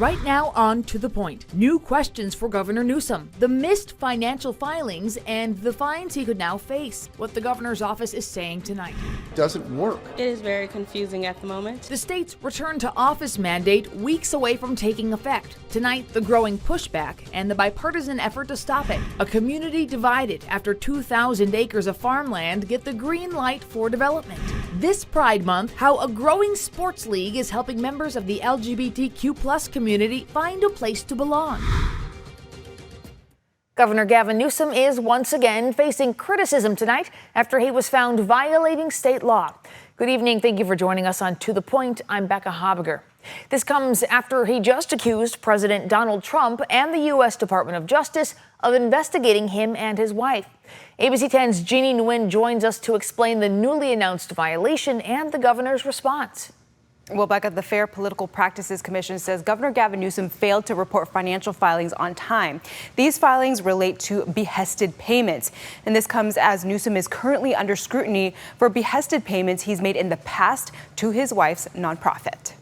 Right now, on To the Point. New questions for Governor Newsom, the missed financial filings, and the fines he could now face. What the governor's office is saying tonight. Doesn't work. It is very confusing at the moment. The state's return to office mandate weeks away from taking effect. Tonight, the growing pushback and the bipartisan effort to stop it. A community divided after 2,000 acres of farmland get the green light for development. This Pride Month, how a growing sports league is helping members of the LGBTQ+ community find a place to belong. Governor Gavin Newsom is once again facing criticism tonight after he was found violating state law. Good evening. Thank you for joining us on To the Point. I'm Becca Habiger. This comes after he just accused President Donald Trump and the U.S. Department of Justice of investigating him and his wife. ABC 10's Jeannie Nguyen joins us to explain the newly announced violation and the governor's response. Well, Becca, the Fair Political Practices Commission says Governor Gavin Newsom failed to report financial filings on time. These filings relate to behested payments, and this comes as Newsom is currently under scrutiny for behested payments he's made in the past to his wife's nonprofit.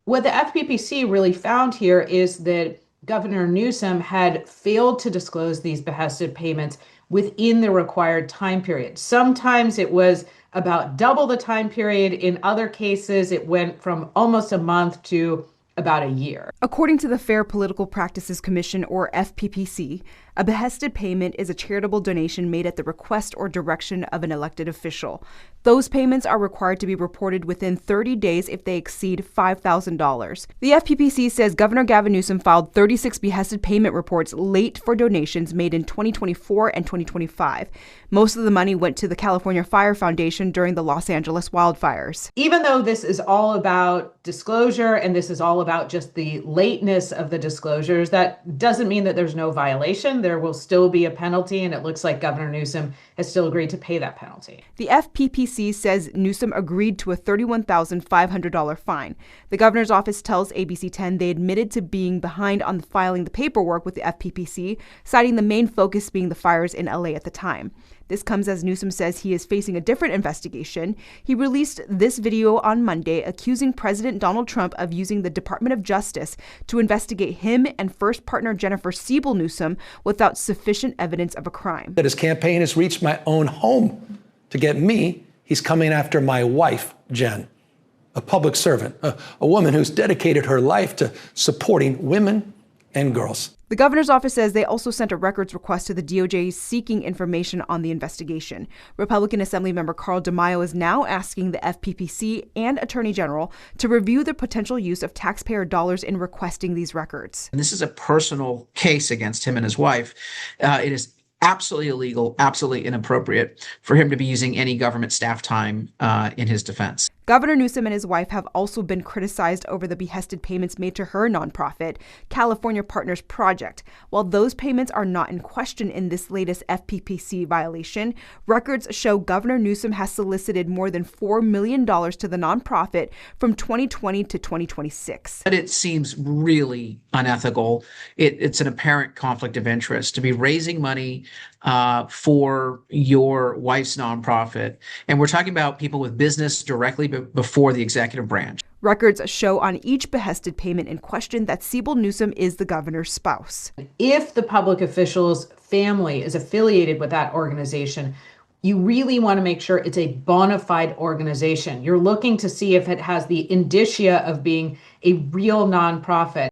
What the FPPC really found here is that Governor Newsom had failed to disclose these behested payments within the required time period. Sometimes it was about double the time period. In other cases, it went from almost a month to about a year. According to the Fair Political Practices Commission, or FPPC, a behested payment is a charitable donation made at the request or direction of an elected official. Those payments are required to be reported within 30 days if they exceed $5,000. The FPPC says Governor Gavin Newsom filed 36 behested payment reports late for donations made in 2024 and 2025. Most of the money went to the California Fire Foundation during the Los Angeles wildfires. Even though this is all about disclosure and this is all about just the lateness of the disclosures, that doesn't mean that there's no violation. There will still be a penalty, and it looks like Governor Newsom has still agreed to pay that penalty. The FPPC says Newsom agreed to a $31,500 fine. The governor's office tells ABC 10 they admitted to being behind on filing the paperwork with the FPPC, citing the main focus being the fires in LA at the time. This comes as Newsom says he is facing a different investigation. He released this video on Monday accusing President Donald Trump of using the Department of Justice to investigate him and first partner Jennifer Siebel Newsom without sufficient evidence of a crime. That his campaign has reached my own home to get me. He's coming after my wife, Jen, a public servant, a woman who's dedicated her life to supporting women and girls. The governor's office says they also sent a records request to the DOJ seeking information on the investigation. Republican Assemblymember Carl DeMaio is now asking the FPPC and Attorney General to review the potential use of taxpayer dollars in requesting these records. And this is a personal case against him and his wife. It is absolutely illegal, absolutely inappropriate for him to be using any government staff time in his defense. Governor Newsom and his wife have also been criticized over the behested payments made to her nonprofit, California Partners Project. While those payments are not in question in this latest FPPC violation, records show Governor Newsom has solicited more than $4 million to the nonprofit from 2020 to 2026. But it seems really unethical. It's an apparent conflict of interest to be raising money for your wife's nonprofit. And we're talking about people with business directly before the executive branch. Records show on each behested payment in question that Siebel Newsom is the governor's spouse. If the public official's family is affiliated with that organization, you really want to make sure it's a bona fide organization. You're looking to see if it has the indicia of being a real nonprofit.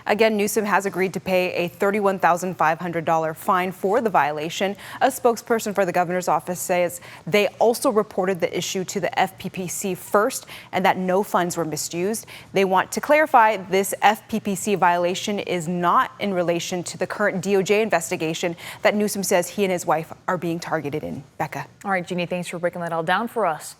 Again, Newsom has agreed to pay a $31,500 fine for the violation. A spokesperson for the governor's office says they also reported the issue to the FPPC first and that no funds were misused. They want to clarify this FPPC violation is not in relation to the current DOJ investigation that Newsom says he and his wife are being targeted in. Becca. All right, Jeannie, thanks for breaking that all down for us.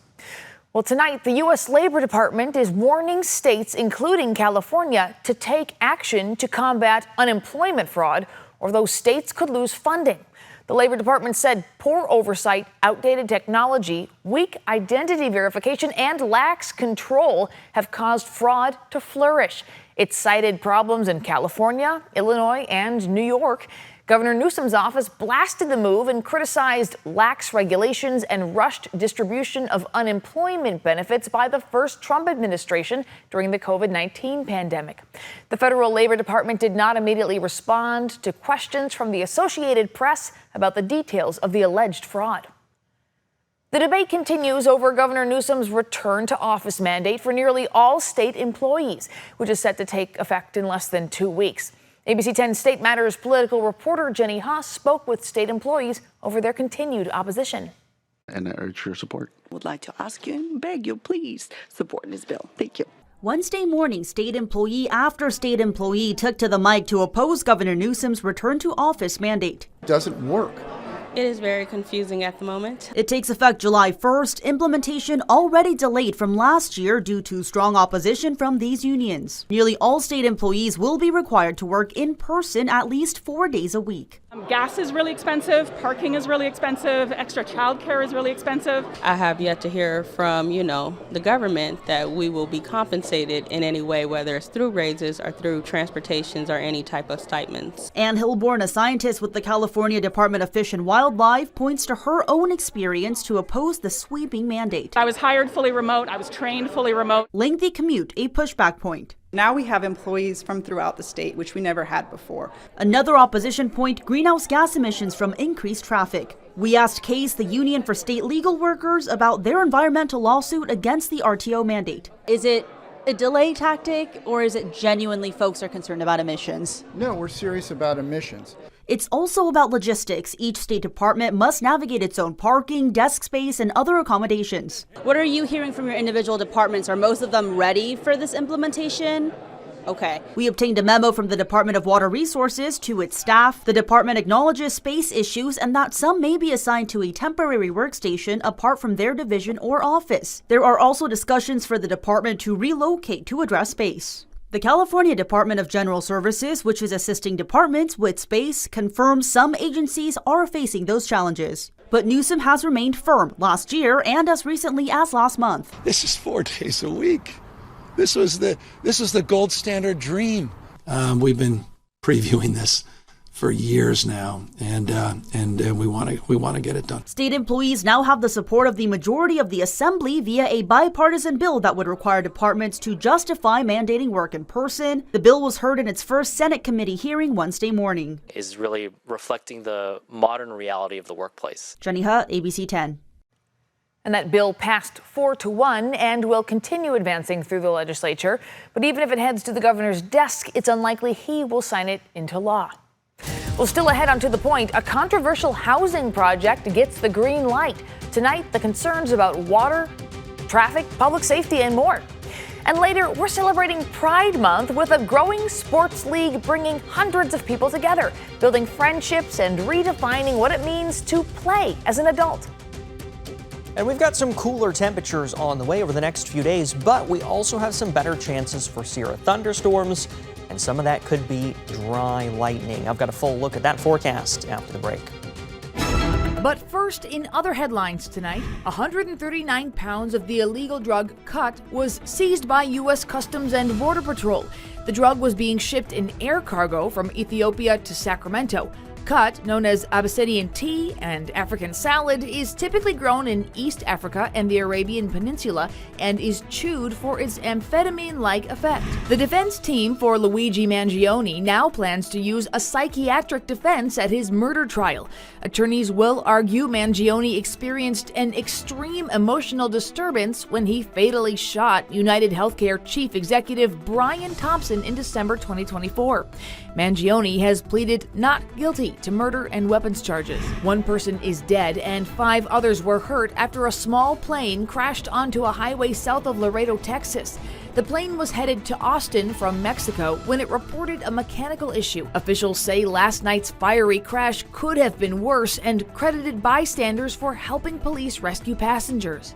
Well, tonight, the U.S. Labor Department is warning states, including California, to take action to combat unemployment fraud, or those states could lose funding. The Labor Department said poor oversight, outdated technology, weak identity verification, and lax control have caused fraud to flourish. It cited problems in California, Illinois, and New York. Governor Newsom's office blasted the move and criticized lax regulations and rushed distribution of unemployment benefits by the first Trump administration during the COVID-19 pandemic. The federal Labor Department did not immediately respond to questions from the Associated Press about the details of the alleged fraud. The debate continues over Governor Newsom's return to office mandate for nearly all state employees, which is set to take effect in less than 2 weeks. ABC 10 State Matters political reporter Jenny Haas spoke with state employees over their continued opposition. And I urge your support. Would like to ask you and beg you, please support this bill. Thank you. Wednesday morning, state employee after state employee took to the mic to oppose Governor Newsom's return to office mandate. Doesn't work. It is very confusing at the moment. It takes effect July 1st, implementation already delayed from last year due to strong opposition from these unions. Nearly all state employees will be required to work in person at least 4 days a week. Gas is really expensive, parking is really expensive, extra childcare is really expensive. I have yet to hear from, the government that we will be compensated in any way, whether it's through raises or through transportations or any type of stipends. Ann Hilborn, a scientist with the California Department of Fish and Wildlife, points to her own experience to oppose the sweeping mandate. I was hired fully remote, I was trained fully remote. Lengthy commute, a pushback point. Now we have employees from throughout the state, which we never had before. Another opposition point, greenhouse gas emissions from increased traffic. We asked CASE, the Union for State Legal Workers, about their environmental lawsuit against the RTO mandate. Is it a delay tactic, or is it genuinely folks are concerned about emissions? No, we're serious about emissions. It's also about logistics. Each state department must navigate its own parking, desk space, and other accommodations. What are you hearing from your individual departments? Are most of them ready for this implementation? Okay. We obtained a memo from the Department of Water Resources to its staff. The department acknowledges space issues and that some may be assigned to a temporary workstation apart from their division or office. There are also discussions for the department to relocate to address space. The California Department of General Services, which is assisting departments with space, confirms some agencies are facing those challenges. But Newsom has remained firm last year and as recently as last month. This is 4 days a week. This was the gold standard dream. We've been previewing this for years now, and we want to get it done. State employees now have the support of the majority of the Assembly via a bipartisan bill that would require departments to justify mandating work in person. The bill was heard in its first Senate committee hearing Wednesday morning. Is really reflecting the modern reality of the workplace. Jenny Ha, ABC 10. And that bill passed 4-1 and will continue advancing through the legislature. But even if it heads to the governor's desk, it's unlikely he will sign it into law. Well, still ahead on To The Point, a controversial housing project gets the green light. Tonight, the concerns about water, traffic, public safety, and more. And later, we're celebrating Pride Month with a growing sports league bringing hundreds of people together, building friendships and redefining what it means to play as an adult. And we've got some cooler temperatures on the way over the next few days, but we also have some better chances for Sierra thunderstorms, and some of that could be dry lightning. I've got a full look at that forecast after the break. But first, in other headlines tonight, 139 pounds of the illegal drug cut was seized by U.S. Customs and Border Patrol. The drug was being shipped in air cargo from Ethiopia to Sacramento. Cut, known as Abyssinian tea and African salad, is typically grown in East Africa and the Arabian Peninsula and is chewed for its amphetamine-like effect. The defense team for Luigi Mangione now plans to use a psychiatric defense at his murder trial. Attorneys will argue Mangione experienced an extreme emotional disturbance when he fatally shot United Healthcare Chief Executive Brian Thompson in December 2024. Mangione has pleaded not guilty to murder and weapons charges. One person is dead and 5 others were hurt after a small plane crashed onto a highway south of Laredo, Texas. The plane was headed to Austin from Mexico when it reported a mechanical issue. Officials say last night's fiery crash could have been worse and credited bystanders for helping police rescue passengers.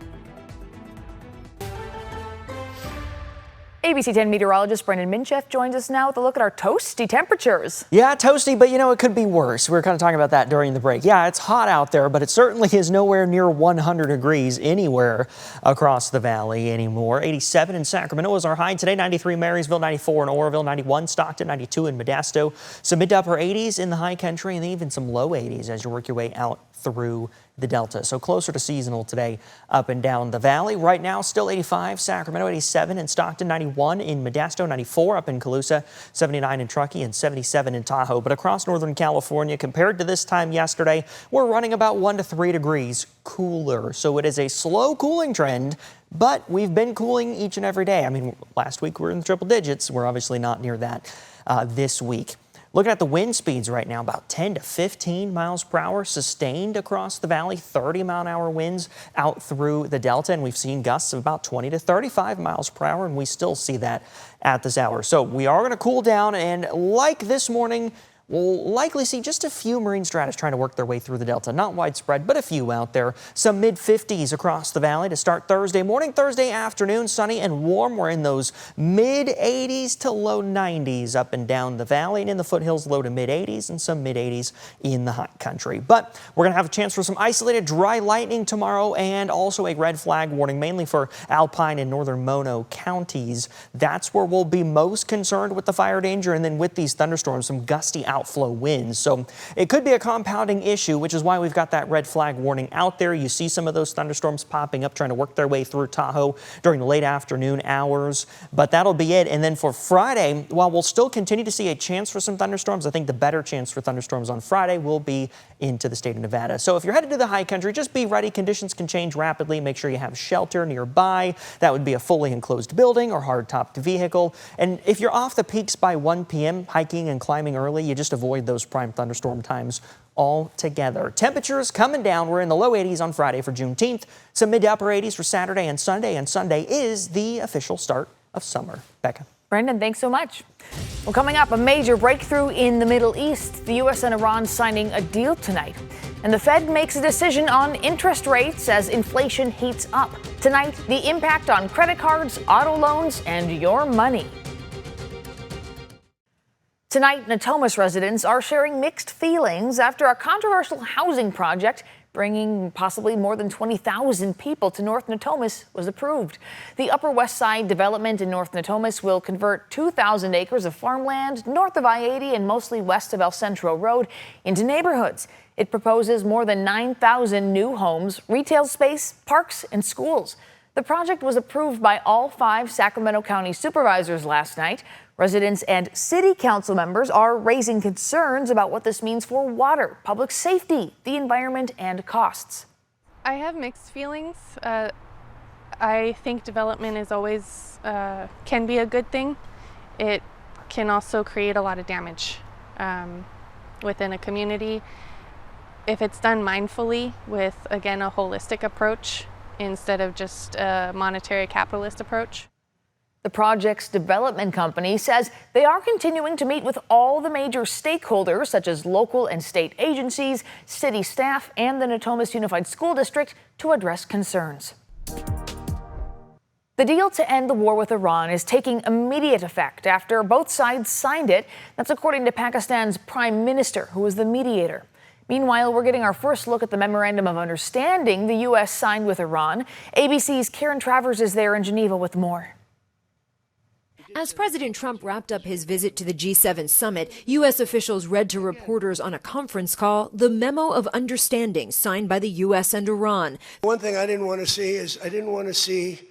A ABC 10 meteorologist Brendan Minchef joins us now with a look at our toasty temperatures. Yeah, toasty, but it could be worse. We were kind of talking about that during the break. Yeah, it's hot out there, but it certainly is nowhere near 100 degrees anywhere across the valley anymore. 87 in Sacramento is our high today, 93 Marysville, 94 in Oroville, 91 Stockton, 92 in Modesto. Some mid to upper 80s in the high country, and even some low 80s as you work your way out through the Delta. So closer to seasonal today up and down the valley. Right now, still 85, Sacramento 87 in Stockton, 91 in Modesto, 94 up in Colusa, 79 in Truckee, and 77 in Tahoe. But across Northern California, compared to this time yesterday, we're running about 1 to 3 degrees cooler. So it is a slow cooling trend, but we've been cooling each and every day. I mean, last week we were in the triple digits. We're obviously not near that this week. Looking at the wind speeds right now, about 10 to 15 miles per hour sustained across the valley, 30-mile-an-hour winds out through the Delta, and we've seen gusts of about 20 to 35 miles per hour, and we still see that at this hour. So we are going to cool down, and like this morning, we'll likely see just a few marine stratus trying to work their way through the Delta. Not widespread, but a few out there. Some mid-50s across the valley to start Thursday morning. Thursday afternoon, sunny and warm. We're in those mid-80s to low 90s up and down the valley. And in the foothills, low to mid-80s and some mid-80s in the high country. But we're going to have a chance for some isolated dry lightning tomorrow and also a red flag warning, mainly for Alpine and northern Mono counties. That's where we'll be most concerned with the fire danger. And then with these thunderstorms, some gusty outflow winds. So it could be a compounding issue, which is why we've got that red flag warning out there. You see some of those thunderstorms popping up, trying to work their way through Tahoe during the late afternoon hours. But that'll be it. And then for Friday, while we'll still continue to see a chance for some thunderstorms, I think the better chance for thunderstorms on Friday will be into the state of Nevada. So if you're headed to the high country, just be ready. Conditions can change rapidly. Make sure you have shelter nearby. That would be a fully enclosed building or hard-topped vehicle. And if you're off the peaks by 1 p.m., hiking and climbing early, you just avoid those prime thunderstorm times altogether. Temperatures coming down. We're in the low 80s on Friday for Juneteenth. Some mid to upper 80s for Saturday and Sunday. And Sunday is the official start of summer. Becca. Brendan, thanks so much. Well, coming up, a major breakthrough in the Middle East. The U.S. and Iran signing a deal tonight. And the Fed makes a decision on interest rates as inflation heats up. Tonight, the impact on credit cards, auto loans, and your money. Tonight, Natomas residents are sharing mixed feelings after a controversial housing project bringing possibly more than 20,000 people to North Natomas was approved. The Upper West Side development in North Natomas will convert 2,000 acres of farmland north of I-80 and mostly west of El Centro Road into neighborhoods. It proposes more than 9,000 new homes, retail space, parks, and schools. The project was approved by all 5 Sacramento County supervisors last night. Residents and city council members are raising concerns about what this means for water, public safety, the environment, and costs. I have mixed feelings. I think development is always can be a good thing. It can also create a lot of damage within a community. If it's done mindfully with, again, a holistic approach instead of just a monetary capitalist approach. The project's development company says they are continuing to meet with all the major stakeholders, such as local and state agencies, city staff, and the Natomas Unified School District, to address concerns. The deal to end the war with Iran is taking immediate effect after both sides signed it. That's according to Pakistan's prime minister, who was the mediator. Meanwhile, we're getting our first look at the memorandum of understanding the U.S. signed with Iran. ABC's Karen Travers is there in Geneva with more. As President Trump wrapped up his visit to the G7 summit, U.S. officials read to reporters on a conference call the memo of understanding signed by the U.S. and Iran. One thing I didn't want to see is I didn't want to see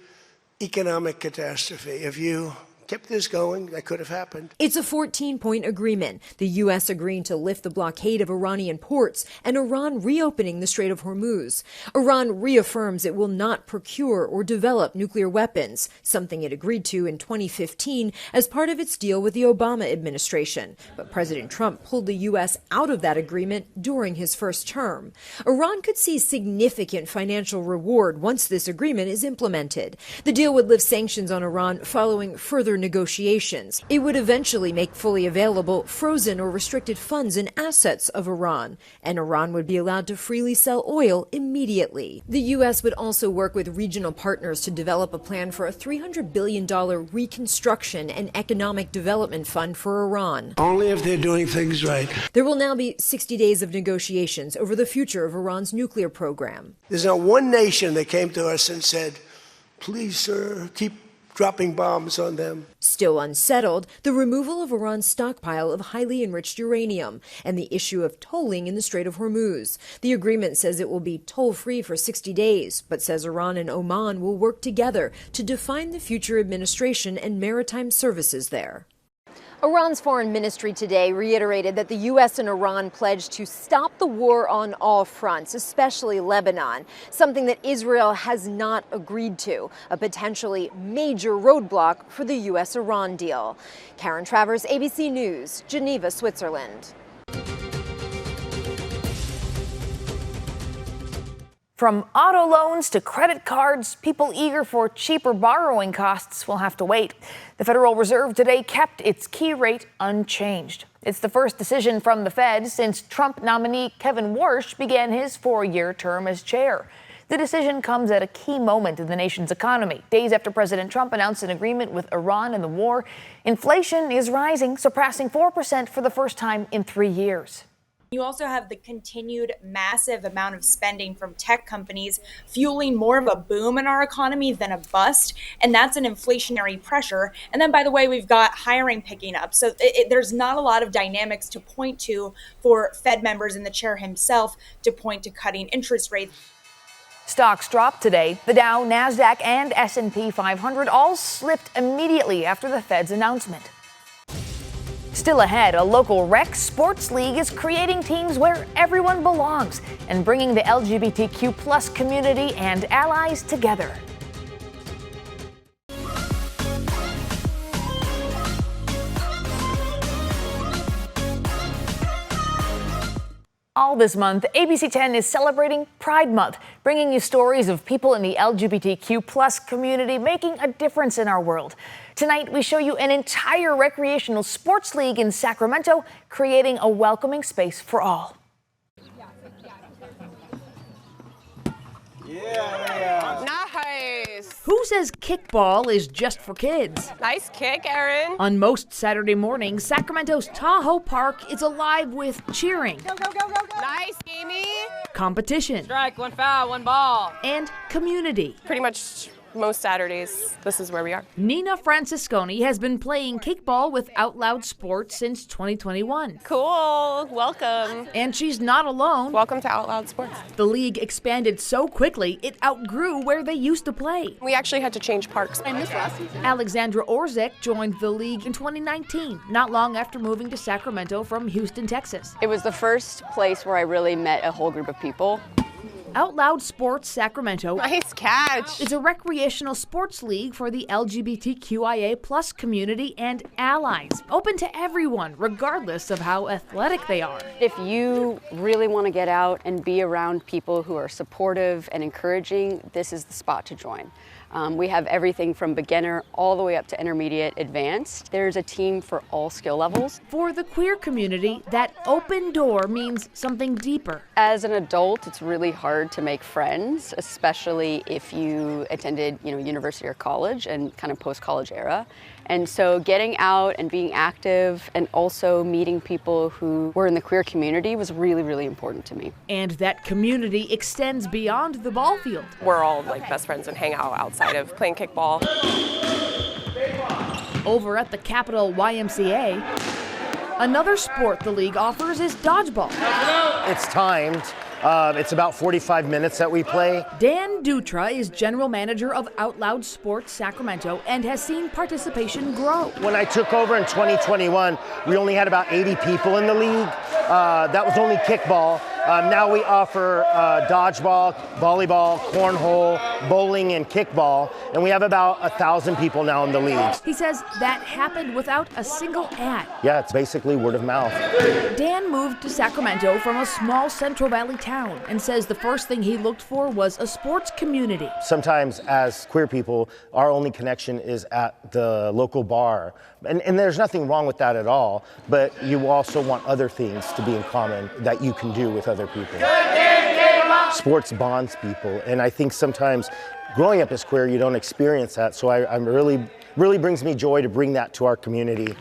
economic catastrophe. If you kept this going, that could have happened. It's a 14-point agreement, the U.S. agreeing to lift the blockade of Iranian ports and Iran reopening the Strait of Hormuz. Iran reaffirms it will not procure or develop nuclear weapons, something it agreed to in 2015 as part of its deal with the Obama administration. But President Trump pulled the U.S. out of that agreement during his first term. Iran could see significant financial reward once this agreement is implemented. The deal would lift sanctions on Iran following further further negotiations. It would eventually make fully available frozen or restricted funds and assets of Iran, and Iran would be allowed to freely sell oil immediately. The U.S. would also work with regional partners to develop a plan for a $300 billion reconstruction and economic development fund for Iran. Only if they're doing things right. There will now be 60 days of negotiations over the future of Iran's nuclear program. There's not one nation that came to us and said, please, sir, keep dropping bombs on them. Still unsettled, the removal of Iran's stockpile of highly enriched uranium and the issue of tolling in the Strait of Hormuz. The agreement says it will be toll-free for 60 days, but says Iran and Oman will work together to define the future administration and maritime services there. Iran's foreign ministry today reiterated that the U.S. and Iran pledged to stop the war on all fronts, especially Lebanon, something that Israel has not agreed to, a potentially major roadblock for the U.S.-Iran deal. Karen Travers, ABC News, Geneva, Switzerland. From auto loans to credit cards, people eager for cheaper borrowing costs will have to wait. The Federal Reserve today kept its key rate unchanged. It's the first decision from the Fed since Trump nominee Kevin Warsh began his 4-year term as chair. The decision comes at a key moment in the nation's economy. Days after President Trump announced an agreement with Iran and the war, inflation is rising, surpassing 4% for the first time in 3 years. You also have the continued massive amount of spending from tech companies fueling more of a boom in our economy than a bust. And that's an inflationary pressure. And then, by the way, we've got hiring picking up. So there's not a lot of dynamics to point to for Fed members and the chair himself to point to cutting interest rates. Stocks dropped today. The Dow, NASDAQ, and S&P 500 all slipped immediately after the Fed's announcement. Still ahead, a local rec sports league is creating teams where everyone belongs and bringing the LGBTQ plus community and allies together. All this month, ABC 10 is celebrating Pride Month, bringing you stories of people in the LGBTQ plus community making a difference in our world. Tonight, we show you an entire recreational sports league in Sacramento, creating a welcoming space for all. Nice. Who says kickball is just for kids? Nice kick, Erin. On most Saturday mornings, Sacramento's Tahoe Park is alive with cheering. Go, go, go, go, go. Nice, Amy. Competition. Strike, 1 foul, 1 ball. And community. Pretty much most Saturdays, this is where we are. Nina Francisconi has been playing kickball with Out Loud Sports since 2021. Cool. Welcome. And she's not alone. Welcome to Out Loud Sports. The league expanded so quickly, it outgrew where they used to play. We actually had to change parks. I missed last season. Alexandra Orzek joined the league in 2019, not long after moving to Sacramento from Houston, Texas. It was the first place where I really met a whole group of people. Out Loud Sports Sacramento. Nice catch. It's a recreational sports league for the LGBTQIA plus community and allies. Open to everyone, regardless of how athletic they are. If you really want to get out and be around people who are supportive and encouraging, this is the spot to join. We have everything from beginner all the way up to intermediate advanced. There's a team for all skill levels. For the queer community, that open door means something deeper. As an adult, it's really hard to make friends, especially if you attended, university or college and kind of post-college era. And so getting out and being active and also meeting people who were in the queer community was really, really important to me. And that community extends beyond the ball field. We're all like best friends and hang out outside of playing kickball. Over at the Capitol YMCA, another sport the league offers is dodgeball. It's timed. It's about 45 minutes that we play. Dan Dutra is general manager of Out Loud Sports Sacramento and has seen participation grow. When I took over in 2021, we only had about 80 people in the league. That was only kickball. Now we offer dodgeball, volleyball, cornhole, bowling, and kickball, and we have about 1,000 people now in the leagues. He says that happened without a single ad. Yeah, it's basically word of mouth. Dan moved to Sacramento from a small Central Valley town and says the first thing he looked for was a sports community. Sometimes as queer people, our only connection is at the local bar. And there's nothing wrong with that at all, but you also want other things to be in common that you can do with other people. Sports bonds people, and I think sometimes growing up as queer, you don't experience that, so I'm really brings me joy to bring that to our community.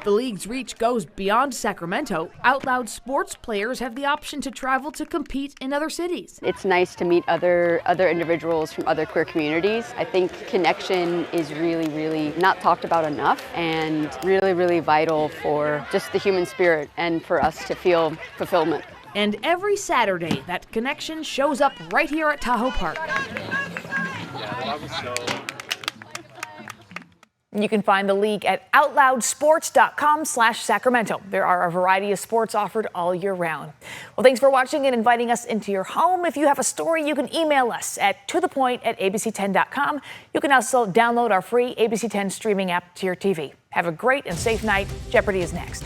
The league's reach goes beyond Sacramento. Out Loud sports players have the option to travel to compete in other cities. It's nice to meet other individuals from other queer communities. I think connection is really not talked about enough, and really vital for just the human spirit and for us to feel fulfillment. And every Saturday, that connection shows up right here at Tahoe Park. You can find the league at OutLoudSports.com/Sacramento. There are a variety of sports offered all year round. Well, thanks for watching and inviting us into your home. If you have a story, you can email us at tothepoint@abc10.com. You can also download our free ABC10 streaming app to your TV. Have a great and safe night. Jeopardy is next.